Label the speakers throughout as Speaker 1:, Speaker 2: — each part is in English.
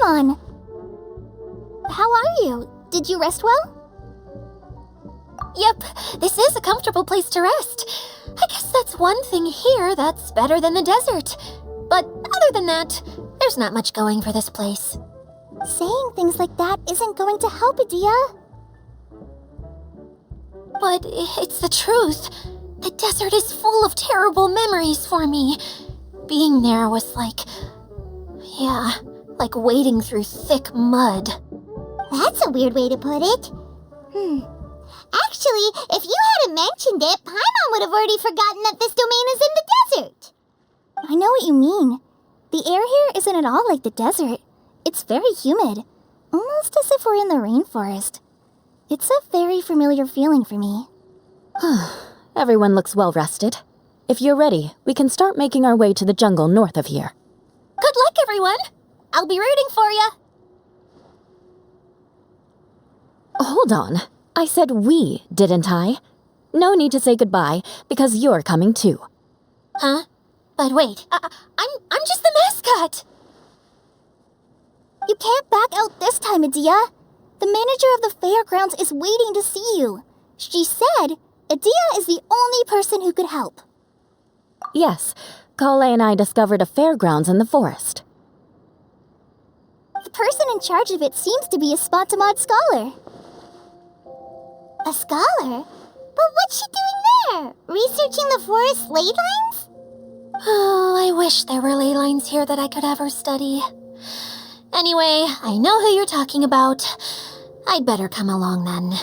Speaker 1: Paimon! How are you? Did you rest well?
Speaker 2: Yep, this is a comfortable place to rest. I guess that's one thing here that's better than the desert. But other than that, there's not much going for this place.
Speaker 1: Saying things like that isn't going to help, Adia.
Speaker 2: But it's the truth. The desert is full of terrible memories for me. Being there was like wading through thick mud.
Speaker 1: That's a weird way to put it. Actually, if you hadn't mentioned it, Paimon would have already forgotten that this domain is in the desert. I know what you mean. The air here isn't at all like the desert. It's very humid, almost as if we're in the rainforest. It's a very familiar feeling for me.
Speaker 3: Everyone looks well rested. If you're ready, we can start making our way to the jungle north of here.
Speaker 2: Good luck, everyone! I'll be rooting for you!
Speaker 3: Hold on. I said we, didn't I? No need to say goodbye, because you're coming too.
Speaker 2: Huh? But wait, I'm just the mascot!
Speaker 1: You can't back out this time, Adia. The manager of the fairgrounds is waiting to see you. She said Adia is the only person who could help.
Speaker 3: Yes, Kale and I discovered a fairgrounds in the forest.
Speaker 1: The person in charge of it seems to be a Spontamod scholar. A scholar? But what's she doing there? Researching the forest ley lines?
Speaker 2: Oh, I wish there were ley lines here that I could ever study. Anyway, I know who you're talking about. I'd better come along then.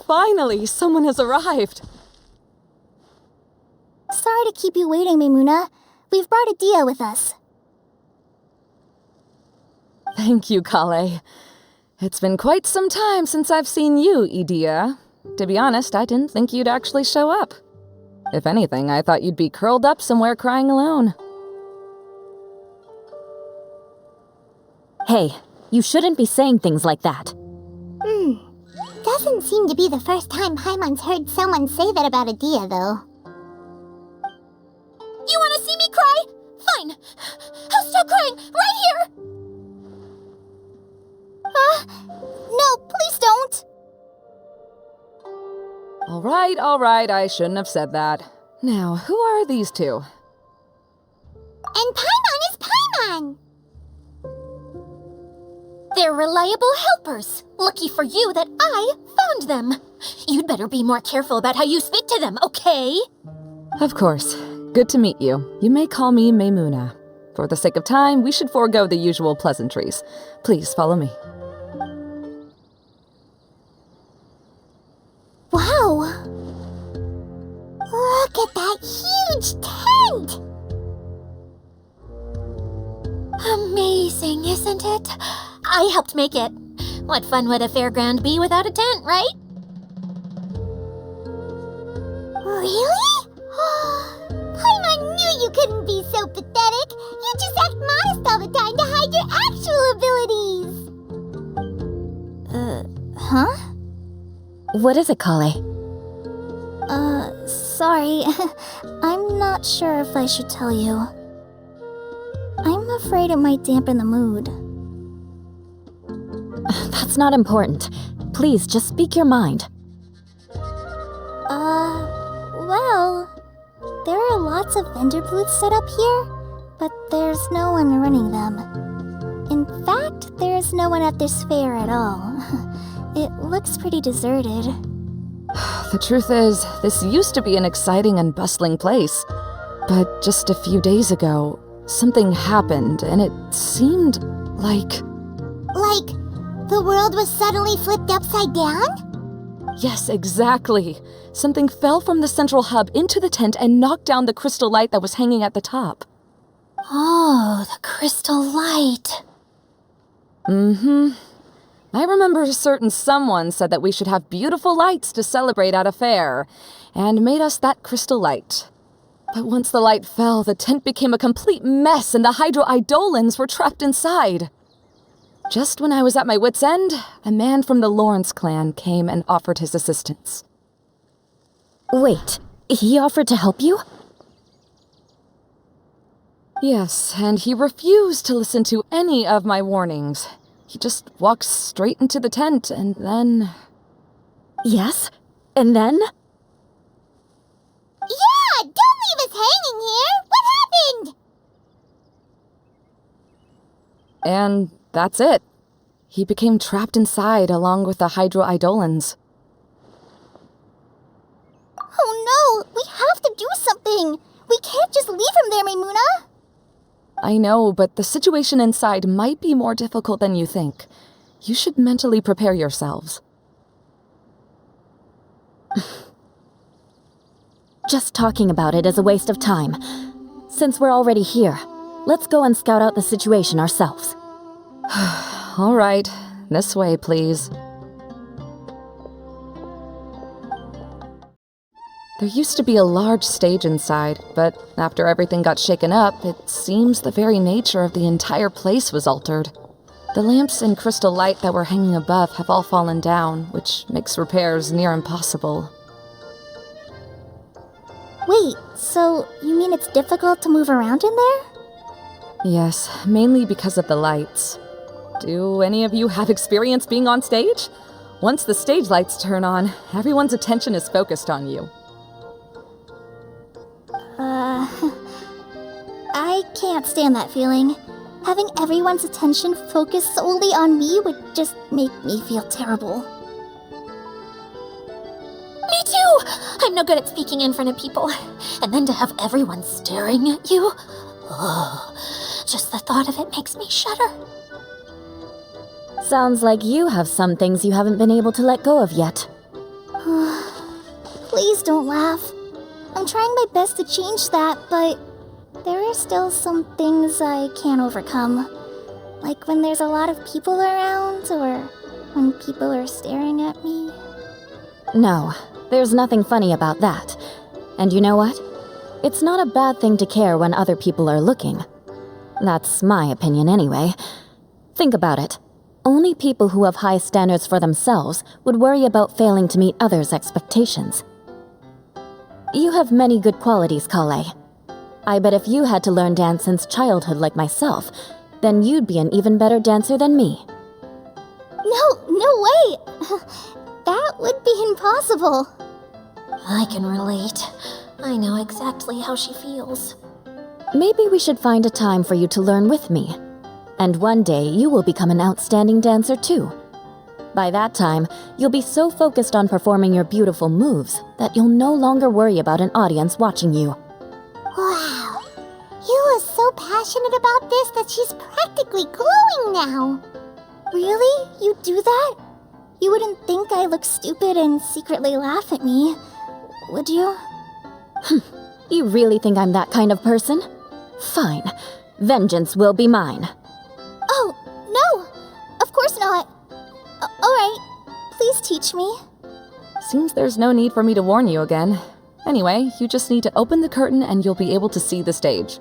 Speaker 3: Finally, someone has arrived.
Speaker 1: Sorry to keep you waiting, Maimuna. We've brought Adia with us.
Speaker 4: Thank you, Kale. It's been quite some time since I've seen you, Idia. To be honest, I didn't think you'd actually show up. If anything, I thought you'd be curled up somewhere crying alone.
Speaker 3: Hey, you shouldn't be saying things like that.
Speaker 1: Doesn't seem to be the first time Paimon's heard someone say that about Adia, though.
Speaker 2: You want to see me cry? Fine. I'll start crying right here.
Speaker 1: No, please don't.
Speaker 4: All right, I shouldn't have said that. Now, who are these two?
Speaker 1: And Paimon is Paimon.
Speaker 2: They're reliable helpers. Lucky for you that I found them. You'd better be more careful about how you speak to them, okay?
Speaker 4: Of course. Good to meet you. You may call me Maimuna. For the sake of time, we should forego the usual pleasantries. Please follow me.
Speaker 1: Wow! Look at that huge tent!
Speaker 2: Amazing, isn't it? I helped make it. What fun would a fairground be without a tent, right?
Speaker 1: Really? Paimon knew you couldn't be so pathetic. You just act modest all the time to hide your actual abilities. Huh?
Speaker 3: What is it, Kale?
Speaker 1: Sorry. I'm not sure if I should tell you. I'm afraid it might dampen the mood.
Speaker 3: That's not important. Please, just speak your mind.
Speaker 1: Well, there are lots of vendor booths set up here, but there's no one running them. In fact, there's no one at this fair at all. It looks pretty deserted.
Speaker 4: The truth is, this used to be an exciting and bustling place. But just a few days ago, something happened, and it seemed like...
Speaker 1: Like, the world was suddenly flipped upside down?
Speaker 4: Yes, exactly. Something fell from the central hub into the tent and knocked down the crystal light that was hanging at the top.
Speaker 2: Oh, the crystal light.
Speaker 4: I remember a certain someone said that we should have beautiful lights to celebrate at a fair, and made us that crystal light. But once the light fell, the tent became a complete mess and the Hydro-Eidolons were trapped inside. Just when I was at my wit's end, a man from the Lawrence clan came and offered his assistance.
Speaker 3: Wait, he offered to help you?
Speaker 4: Yes, and he refused to listen to any of my warnings. He just walked straight into the tent, and then...
Speaker 3: Yes? And then?
Speaker 1: Yeah, don't leave us hanging here! What happened?
Speaker 4: And that's it. He became trapped inside along with the Hydro-Eidolons.
Speaker 1: Oh no, we have to do something! We can't just leave him there, Maimuna!
Speaker 4: I know, but the situation inside might be more difficult than you think. You should mentally prepare yourselves.
Speaker 3: Just talking about it is a waste of time. Since we're already here, let's go and scout out the situation ourselves.
Speaker 4: All right, this way, please. There used to be a large stage inside, but after everything got shaken up, it seems the very nature of the entire place was altered. The lamps and crystal light that were hanging above have all fallen down, which makes repairs near impossible.
Speaker 1: Wait, so you mean it's difficult to move around in there?
Speaker 4: Yes, mainly because of the lights. Do any of you have experience being on stage? Once the stage lights turn on, everyone's attention is focused on you.
Speaker 1: I can't stand that feeling. Having everyone's attention focused solely on me would just make me feel terrible.
Speaker 2: Me too! I'm no good at speaking in front of people. And then to have everyone staring at you. Oh, just the thought of it makes me shudder.
Speaker 3: Sounds like you have some things you haven't been able to let go of yet.
Speaker 1: Please don't laugh. I'm trying my best to change that, but there are still some things I can't overcome. Like when there's a lot of people around, or when people are staring at me.
Speaker 3: No, there's nothing funny about that. And you know what? It's not a bad thing to care when other people are looking. That's my opinion anyway. Think about it. Only people who have high standards for themselves would worry about failing to meet others' expectations. You have many good qualities, Kale. I bet if you had to learn dance since childhood like myself, then you'd be an even better dancer than me.
Speaker 1: No way! That would be impossible.
Speaker 2: I can relate. I know exactly how she feels.
Speaker 3: Maybe we should find a time for you to learn with me. And one day you will become an outstanding dancer too. By that time, you'll be so focused on performing your beautiful moves that you'll no longer worry about an audience watching you.
Speaker 1: Wow. You are so passionate about this that she's practically glowing now. Really? You do that? You wouldn't think I look stupid and secretly laugh at me, would you?
Speaker 3: You really think I'm that kind of person? Fine. Vengeance will be mine.
Speaker 1: Oh, no! Of course not. Alright, please teach me.
Speaker 4: Seems there's no need for me to warn you again. Anyway, you just need to open the curtain and you'll be able to see the stage.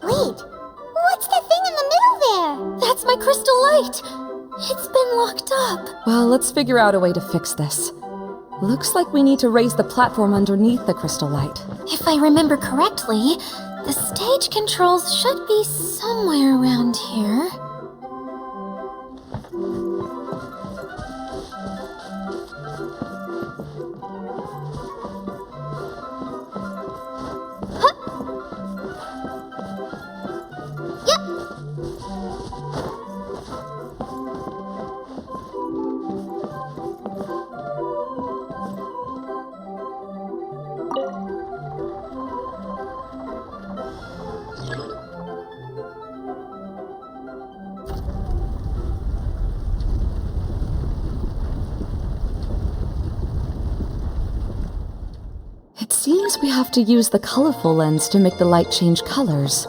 Speaker 1: Wait, what's that thing in the middle there?
Speaker 2: That's my crystal light! It's been locked up.
Speaker 4: Well, let's figure out a way to fix this. Looks like we need to raise the platform underneath the crystal light.
Speaker 2: If I remember correctly, the stage controls should be somewhere around here.
Speaker 4: It seems we have to use the colorful lens to make the light change colors.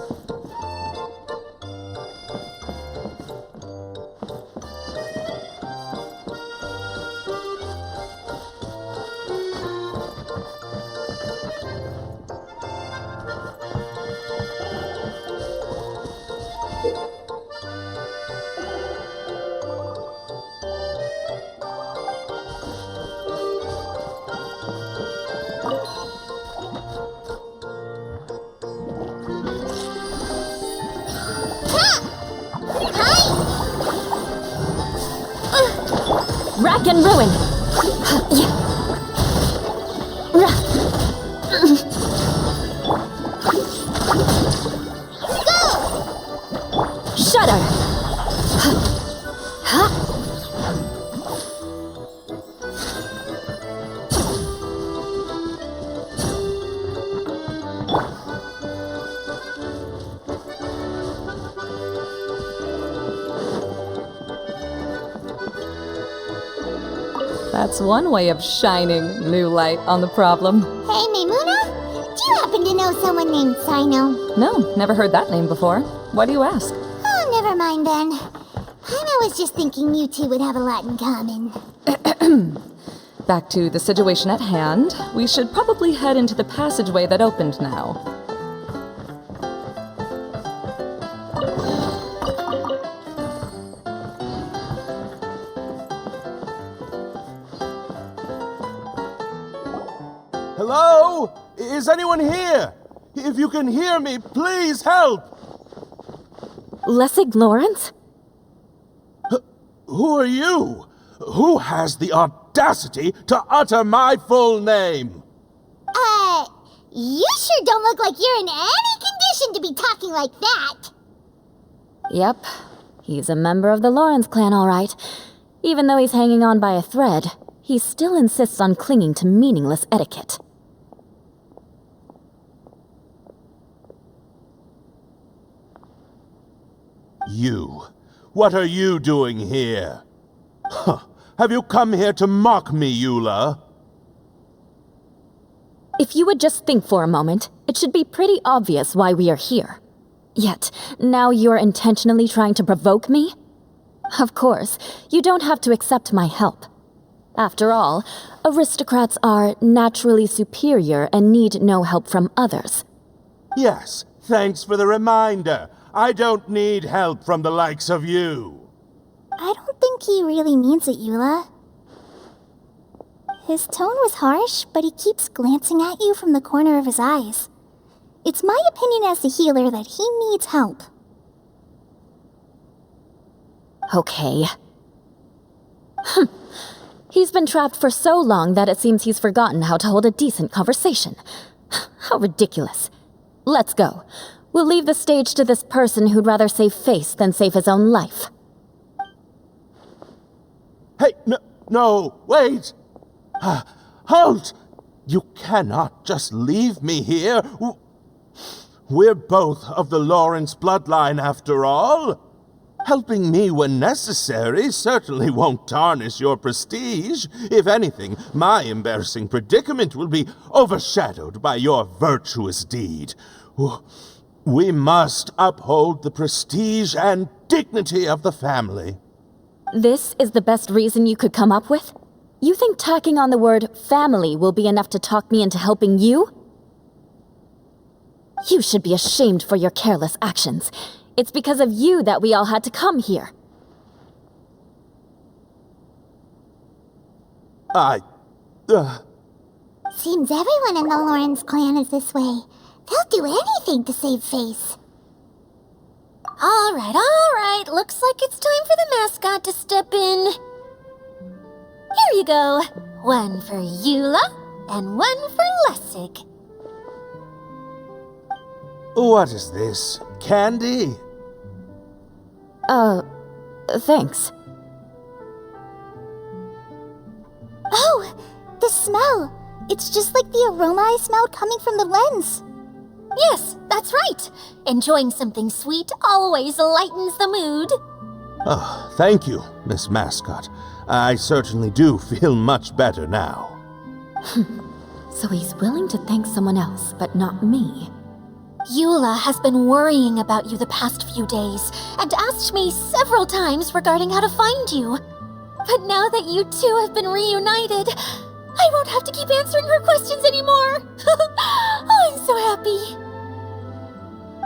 Speaker 3: havoc and ruin. Shudder!
Speaker 4: That's one way of shining new light on the problem.
Speaker 1: Hey, Maimuna, do you happen to know someone named Sino?
Speaker 4: No, never heard that name before. Why do you ask?
Speaker 1: Oh, never mind then. I was just thinking you two would have a lot in common.
Speaker 4: Back to the situation at hand. We should probably head into the passageway that opened now.
Speaker 5: Hello? Is anyone here? If you can hear me, please help!
Speaker 3: Lessig Lawrence?
Speaker 5: Who are you? Who has the audacity to utter my full name?
Speaker 1: You sure don't look like you're in any condition to be talking like that.
Speaker 3: Yep. He's a member of the Lawrence clan, all right. Even though he's hanging on by a thread, he still insists on clinging to meaningless etiquette.
Speaker 5: You. What are you doing here? Huh. Have you come here to mock me, Eula?
Speaker 3: If you would just think for a moment, it should be pretty obvious why we are here. Yet, now you're intentionally trying to provoke me? Of course, you don't have to accept my help. After all, aristocrats are naturally superior and need no help from others.
Speaker 5: Yes, thanks for the reminder. I don't need help from the likes of you.
Speaker 1: I don't think he really means it, Eula. His tone was harsh, but he keeps glancing at you from the corner of his eyes. It's my opinion as the healer that he needs help.
Speaker 3: Okay. He's been trapped for so long that it seems he's forgotten how to hold a decent conversation. How ridiculous. Let's go. We'll leave the stage to this person who'd rather save face than save his own life.
Speaker 5: Hey, no, wait! Halt! You cannot just leave me here. We're both of the Lawrence bloodline, after all. Helping me when necessary certainly won't tarnish your prestige. If anything, my embarrassing predicament will be overshadowed by your virtuous deed. We must uphold the prestige and dignity of the family.
Speaker 3: This is the best reason you could come up with? You think tacking on the word family will be enough to talk me into helping you? You should be ashamed for your careless actions. It's because of you that we all had to come here.
Speaker 1: Seems everyone in the Lawrence clan is this way. They'll do anything to save face.
Speaker 2: All right. Looks like it's time for the mascot to step in. Here you go. One for Eula, and one for Lessig.
Speaker 5: What is this? Candy?
Speaker 3: Thanks.
Speaker 1: Oh, the smell. It's just like the aroma I smelled coming from the lens.
Speaker 2: Yes, that's right. Enjoying something sweet always lightens the mood.
Speaker 5: Oh, thank you, Miss Mascot. I certainly do feel much better now.
Speaker 3: So he's willing to thank someone else, but not me.
Speaker 2: Eula has been worrying about you the past few days and asked me several times regarding how to find you. But now that you two have been reunited, I won't have to keep answering her questions anymore. Oh, I'm so happy.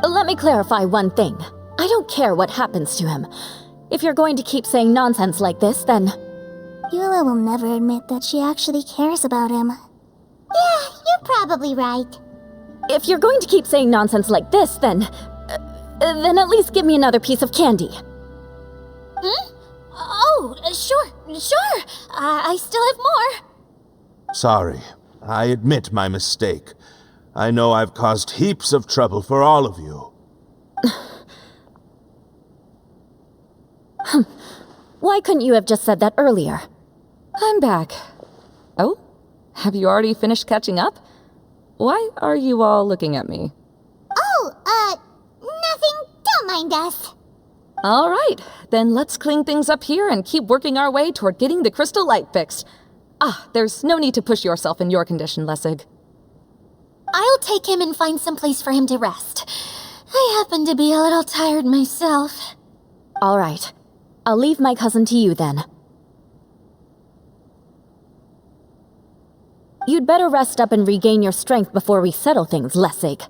Speaker 3: Let me clarify one thing. I don't care what happens to him. If you're going to keep saying nonsense like this, then...
Speaker 1: Eula will never admit that she actually cares about him. Yeah, you're probably right.
Speaker 3: If you're going to keep saying nonsense like this, then at least give me another piece of candy.
Speaker 2: Oh, Oh, sure. I still have more.
Speaker 5: Sorry, I admit my mistake. I know I've caused heaps of trouble for all of you.
Speaker 3: Why couldn't you have just said that earlier?
Speaker 4: I'm back. Oh, have you already finished catching up? Why are you all looking at me?
Speaker 1: Oh, nothing. Don't mind us.
Speaker 4: All right, then let's clean things up here and keep working our way toward getting the crystal light fixed. There's no need to push yourself in your condition, Lessig.
Speaker 2: I'll take him and find some place for him to rest. I happen to be a little tired myself.
Speaker 3: All right. I'll leave my cousin to you then. You'd better rest up and regain your strength before we settle things, Lessig.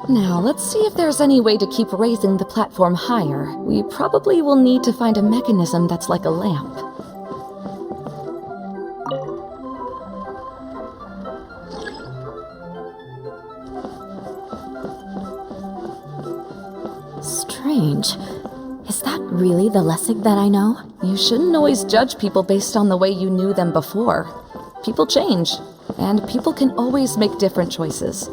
Speaker 4: Now, let's see if there's any way to keep raising the platform higher. We probably will need to find a mechanism that's like a lamp.
Speaker 3: Strange. Is that really the Lessig that I know?
Speaker 4: You shouldn't always judge people based on the way you knew them before. People change, and people can always make different choices.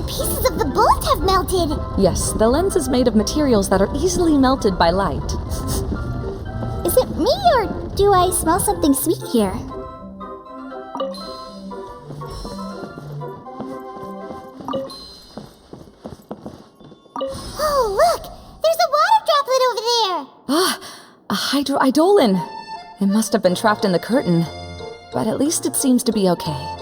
Speaker 1: Pieces of the bullet have melted.
Speaker 4: Yes, the lens is made of materials that are easily melted by light.
Speaker 1: Is it me or do I smell something sweet here? Oh, look! There's a water droplet over there!
Speaker 4: A hydroidolin. It must have been trapped in the curtain. But at least it seems to be okay.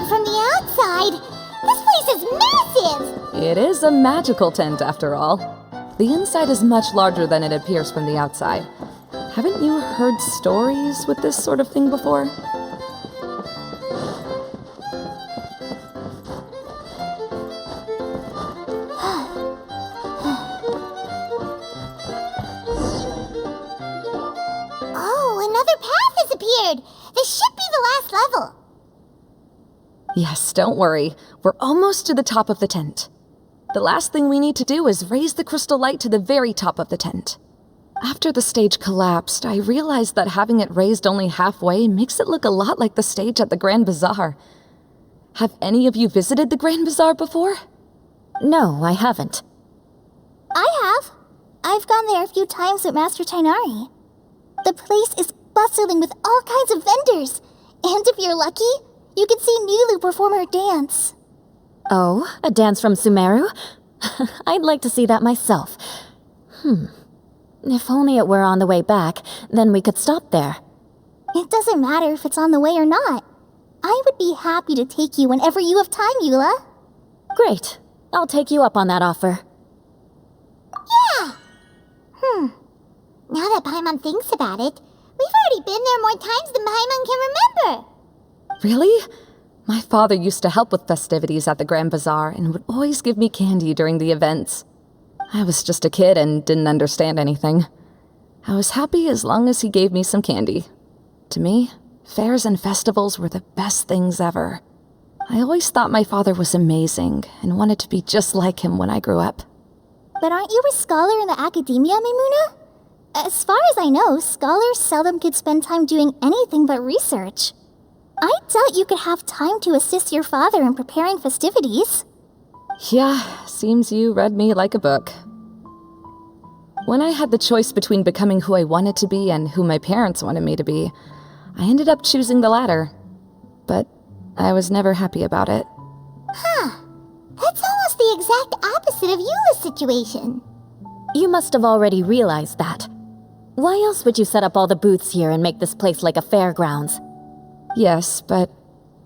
Speaker 1: From the outside. This place is massive!
Speaker 4: It is a magical tent, after all. The inside is much larger than it appears from the outside. Haven't you heard stories with this sort of thing before?
Speaker 1: Oh, another path has appeared! This should be the last level.
Speaker 4: Yes, don't worry. We're almost to the top of the tent. The last thing we need to do is raise the crystal light to the very top of the tent. After the stage collapsed, I realized that having it raised only halfway makes it look a lot like the stage at the Grand Bazaar. Have any of you visited the Grand Bazaar before?
Speaker 3: No, I haven't.
Speaker 1: I have. I've gone there a few times with Master Tainari. The place is bustling with all kinds of vendors. And if you're lucky, you can see Nilu perform her dance.
Speaker 3: Oh, a dance from Sumeru? I'd like to see that myself. If only it were on the way back, then we could stop there.
Speaker 1: It doesn't matter if it's on the way or not. I would be happy to take you whenever you have time, Eula.
Speaker 3: Great. I'll take you up on that offer.
Speaker 1: Yeah! Now that Paimon thinks about it, we've already been there more times than Paimon can remember.
Speaker 4: Really? My father used to help with festivities at the Grand Bazaar and would always give me candy during the events. I was just a kid and didn't understand anything. I was happy as long as he gave me some candy. To me, fairs and festivals were the best things ever. I always thought my father was amazing and wanted to be just like him when I grew up.
Speaker 1: But aren't you a scholar in the academia, Maimuna? As far as I know, scholars seldom could spend time doing anything but research. I doubt you could have time to assist your father in preparing festivities.
Speaker 4: Yeah, seems you read me like a book. When I had the choice between becoming who I wanted to be and who my parents wanted me to be, I ended up choosing the latter. But I was never happy about it.
Speaker 1: That's almost the exact opposite of Eula's situation.
Speaker 3: You must have already realized that. Why else would you set up all the booths here and make this place like a fairgrounds?
Speaker 4: Yes, but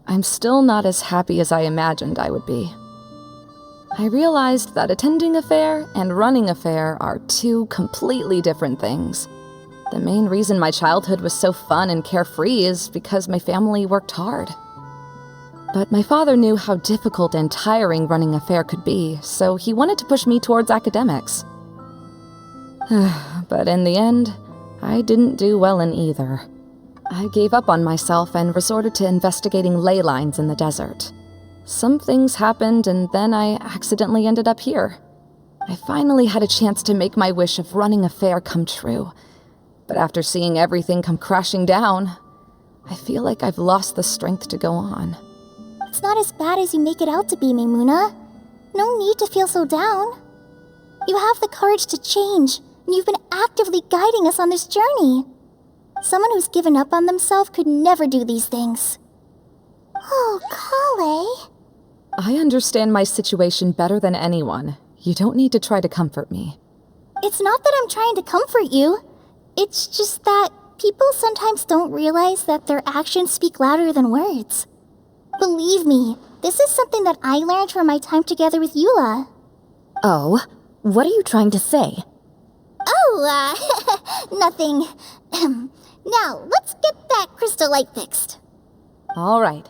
Speaker 4: I'm still not as happy as I imagined I would be. I realized that attending a fair and running a fair are two completely different things. The main reason my childhood was so fun and carefree is because my family worked hard. But my father knew how difficult and tiring running a fair could be, so he wanted to push me towards academics. But in the end, I didn't do well in either. I gave up on myself and resorted to investigating ley lines in the desert. Some things happened, and then I accidentally ended up here. I finally had a chance to make my wish of running a fair come true. But after seeing everything come crashing down, I feel like I've lost the strength to go on.
Speaker 1: It's not as bad as you make it out to be, Maimuna. No need to feel so down. You have the courage to change, and you've been actively guiding us on this journey. Someone who's given up on themselves could never do these things. Oh, Kale.
Speaker 4: I understand my situation better than anyone. You don't need to try to comfort me.
Speaker 1: It's not that I'm trying to comfort you. It's just that people sometimes don't realize that their actions speak louder than words. Believe me, this is something that I learned from my time together with Eula.
Speaker 3: Oh, what are you trying to say?
Speaker 1: Oh, nothing. Now, let's get that crystal light fixed.
Speaker 4: All right.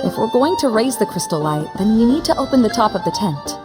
Speaker 4: If we're going to raise the crystal light, then we need to open the top of the tent.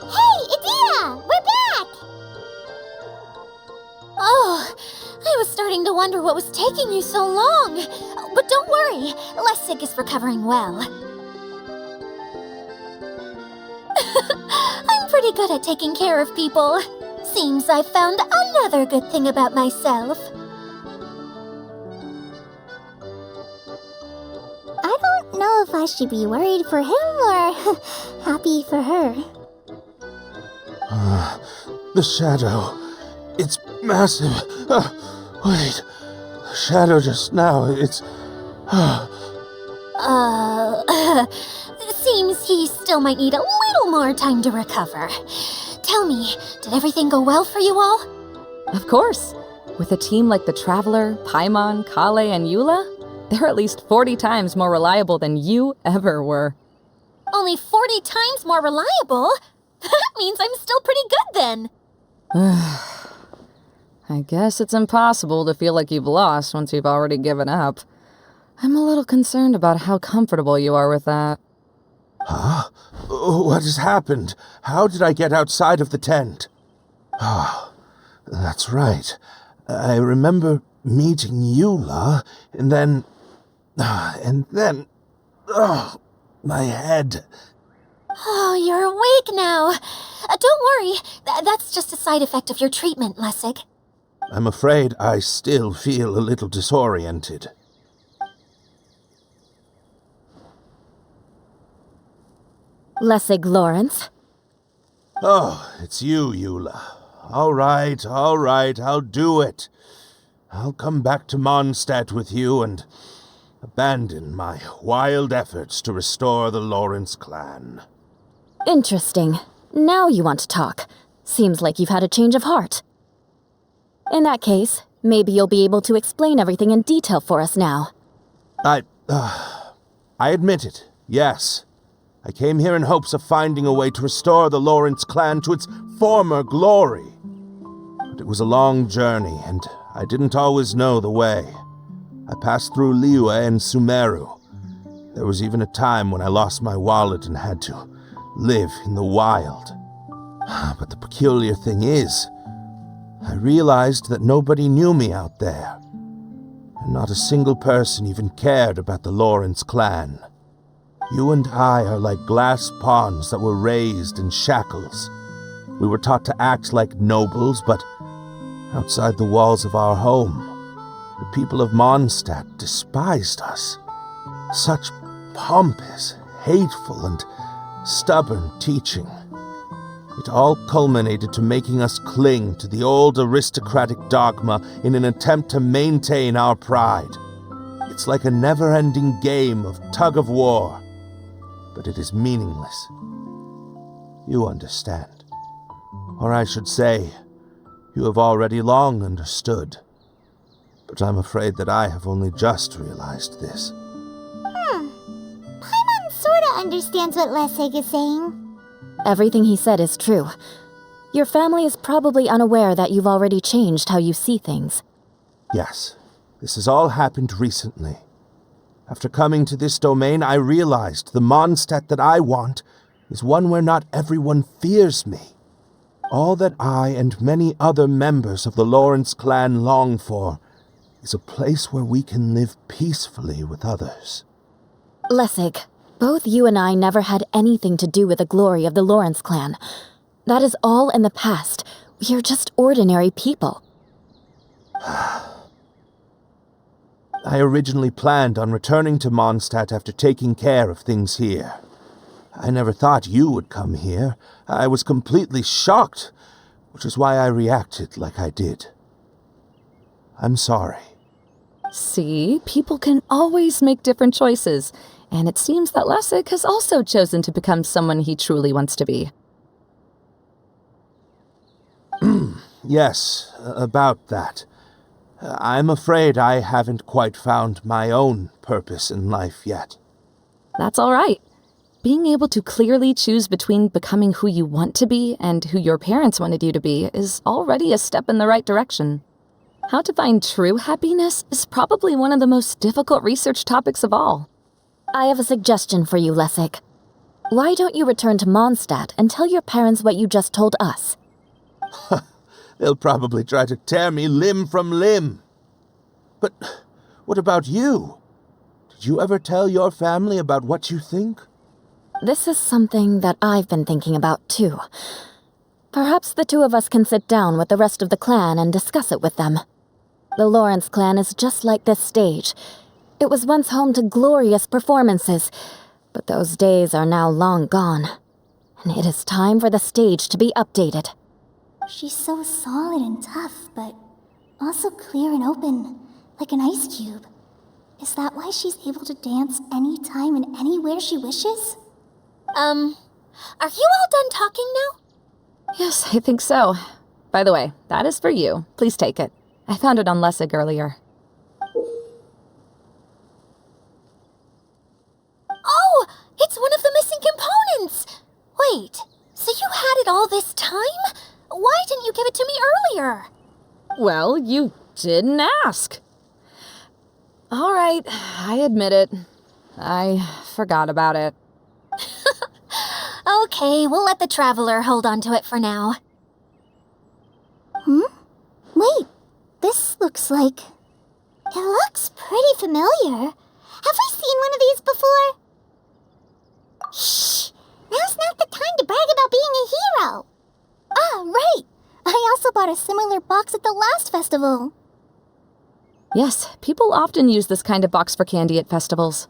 Speaker 1: Hey, Idea! We're back!
Speaker 2: Oh, I was starting to wonder what was taking you so long. But don't worry, Lessig is recovering well. I'm pretty good at taking care of people. Seems I found another good thing about myself.
Speaker 1: I don't know if I should be worried for him or happy for her.
Speaker 5: The shadow. It's massive. Wait. The shadow just now. It's.
Speaker 2: Seems he still might need a little more time to recover. Tell me, did everything go well for you all?
Speaker 4: Of course. With a team like the Traveler, Paimon, Kale, and Eula, they're at least 40 times more reliable than you ever were.
Speaker 2: Only 40 times more reliable? That means I'm still pretty good then.
Speaker 4: I guess it's impossible to feel like you've lost once you've already given up. I'm a little concerned about how comfortable you are with that.
Speaker 5: Huh? What has happened? How did I get outside of the tent? That's right. I remember meeting Eula, and then... my head.
Speaker 2: Oh, you're awake now. Don't worry, that's just a side effect of your treatment, Lessig.
Speaker 5: I'm afraid I still feel a little disoriented.
Speaker 3: Lessig Lawrence?
Speaker 5: Oh, it's you, Eula. All right, I'll do it. I'll come back to Mondstadt with you and abandon my wild efforts to restore the Lawrence clan.
Speaker 3: Interesting. Now you want to talk. Seems like you've had a change of heart. In that case, maybe you'll be able to explain everything in detail for us now.
Speaker 5: I admit it, yes. I came here in hopes of finding a way to restore the Lawrence clan to its former glory. But it was a long journey, and I didn't always know the way. I passed through Liyue and Sumeru. There was even a time when I lost my wallet and had to live in the wild. But the peculiar thing is, I realized that nobody knew me out there, and not a single person even cared about the Lawrence clan. You and I are like glass pawns that were raised in shackles. We were taught to act like nobles, but outside the walls of our home, the people of Mondstadt despised us. Such pompous, hateful, and stubborn teaching. It all culminated to making us cling to the old aristocratic dogma in an attempt to maintain our pride. It's like a never-ending game of tug-of-war, but it is meaningless. You understand. Or I should say, you have already long understood. But I'm afraid that I have only just realized this.
Speaker 1: Paimon sorta understands what Lessig is saying.
Speaker 3: Everything he said is true. Your family is probably unaware that you've already changed how you see things.
Speaker 5: Yes, this has all happened recently. After coming to this domain, I realized the Mondstadt that I want is one where not everyone fears me. All that I and many other members of the Lawrence clan long for is a place where we can live peacefully with others.
Speaker 3: Lessig, both you and I never had anything to do with the glory of the Lawrence clan. That is all in the past. We are just ordinary people.
Speaker 5: I originally planned on returning to Mondstadt after taking care of things here. I never thought you would come here. I was completely shocked, which is why I reacted like I did. I'm sorry.
Speaker 4: See, people can always make different choices, and it seems that Lessig has also chosen to become someone he truly wants to be.
Speaker 5: Yes, about that. I'm afraid I haven't quite found my own purpose in life yet.
Speaker 4: That's all right. Being able to clearly choose between becoming who you want to be and who your parents wanted you to be is already a step in the right direction. How to find true happiness is probably one of the most difficult research topics of all.
Speaker 3: I have a suggestion for you, Lessig. Why don't you return to Mondstadt and tell your parents what you just told us?
Speaker 5: They'll probably try to tear me limb from limb. But what about you? Did you ever tell your family about what you think?
Speaker 3: This is something that I've been thinking about, too. Perhaps the two of us can sit down with the rest of the clan and discuss it with them. The Lawrence clan is just like this stage. It was once home to glorious performances, but those days are now long gone. And it is time for the stage to be updated.
Speaker 1: She's so solid and tough, but also clear and open, like an ice cube. Is that why she's able to dance anytime and anywhere she wishes?
Speaker 2: Are you all done talking now?
Speaker 4: Yes, I think so. By the way, that is for you. Please take it. I found it on Lessig earlier.
Speaker 2: Oh, it's one of the missing components! Wait, so you had it all this time? Why didn't you give it to me earlier?
Speaker 4: Well, you didn't ask. All right, I admit it. I forgot about it.
Speaker 2: Okay, we'll let the Traveler hold on to it for now.
Speaker 1: Wait, this looks like... It looks pretty familiar. Have we seen one of these before? Shh! Now's not the time to brag about being a hero! Ah, right! I also bought a similar box at the last festival.
Speaker 4: Yes, people often use this kind of box for candy at festivals.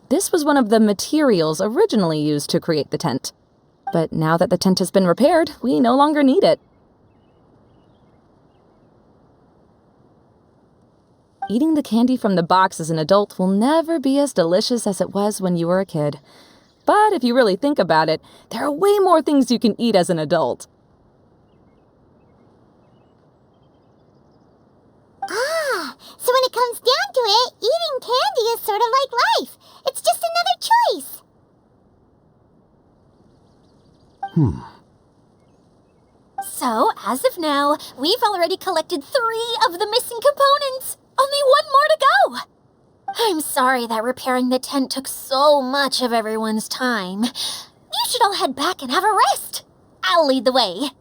Speaker 4: This was one of the materials originally used to create the tent. But now that the tent has been repaired, we no longer need it. Eating the candy from the box as an adult will never be as delicious as it was when you were a kid. But if you really think about it, there are way more things you can eat as an adult.
Speaker 1: Ah, so when it comes down to it, eating candy is sort of like life. It's just another choice.
Speaker 2: So, as of now, we've already collected 3 of the missing components. Only 1 more to go. I'm sorry that repairing the tent took so much of everyone's time. You should all head back and have a rest. I'll lead the way.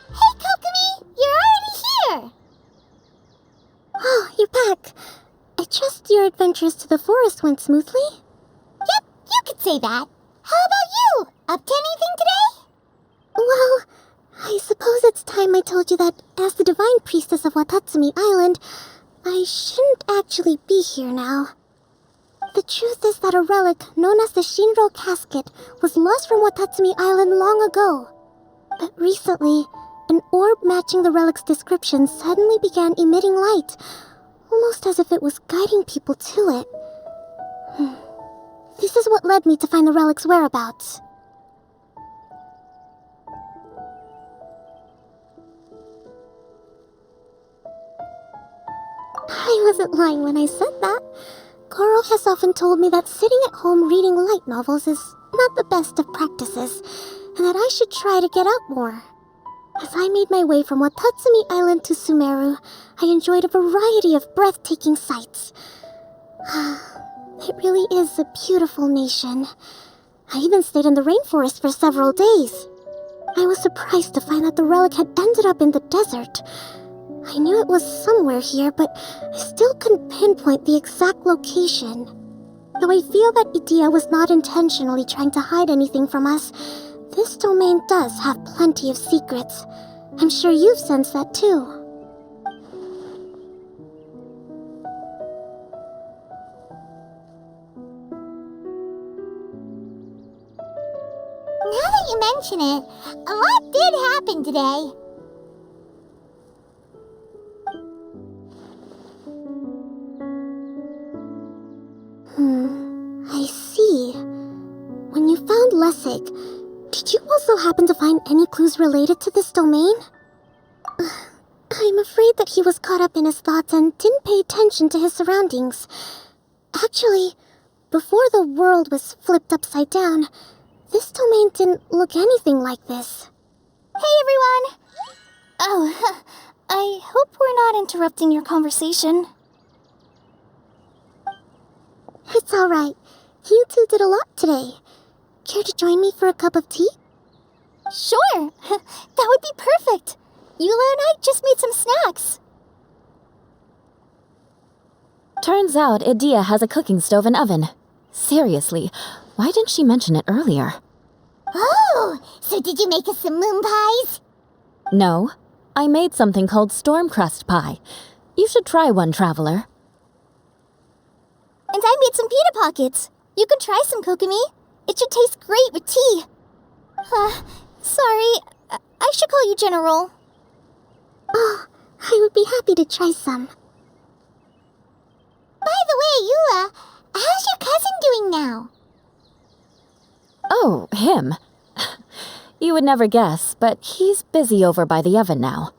Speaker 1: Hey, Kokomi! You're already here! Oh, you're back. I trust your adventures to the forest went smoothly? Yep, you could say that. How about you? Up to anything today? Well, I suppose it's time I told you that as the Divine Priestess of Watatsumi Island, I shouldn't actually be here now. The truth is that a relic known as the Shinro Casket was lost from Watatsumi Island long ago. But recently, an orb matching the relic's description suddenly began emitting light, almost as if it was guiding people to it. This is what led me to find the relic's whereabouts. I wasn't lying when I said that. Goro has often told me that sitting at home reading light novels is not the best of practices, and that I should try to get out more. As I made my way from Watatsumi Island to Sumeru, I enjoyed a variety of breathtaking sights. It really is a beautiful nation. I even stayed in the rainforest for several days.
Speaker 6: I was surprised to find that the relic had ended up in the desert. I knew it was somewhere here, but I still couldn't pinpoint the exact location. Though I feel that Idea was not intentionally trying to hide anything from us, this domain does have plenty of secrets. I'm sure you've sensed that too.
Speaker 1: Now that you mention it, a lot did happen today.
Speaker 6: I see. When you found Lessig, did you also happen to find any clues related to this domain? I'm afraid that he was caught up in his thoughts and didn't pay attention to his surroundings. Actually, before the world was flipped upside down, this domain didn't look anything like this.
Speaker 1: Hey everyone! Oh, I hope we're not interrupting your conversation.
Speaker 6: It's alright. You two did a lot today. Care to join me for a cup of tea?
Speaker 1: Sure! That would be perfect! Eula and I just made some snacks.
Speaker 3: Turns out Idea has a cooking stove and oven. Seriously, why didn't she mention it earlier?
Speaker 1: Oh, so did you make us some moon pies?
Speaker 3: No, I made something called storm crust pie. You should try one, traveler.
Speaker 1: And I made some pita pockets. You could try some, Kokomi. It should taste great with tea. Sorry, I should call you General.
Speaker 6: Oh, I would be happy to try some.
Speaker 1: By the way, Eula, how's your cousin doing now?
Speaker 3: Oh, him. You would never guess, but he's busy over by the oven now.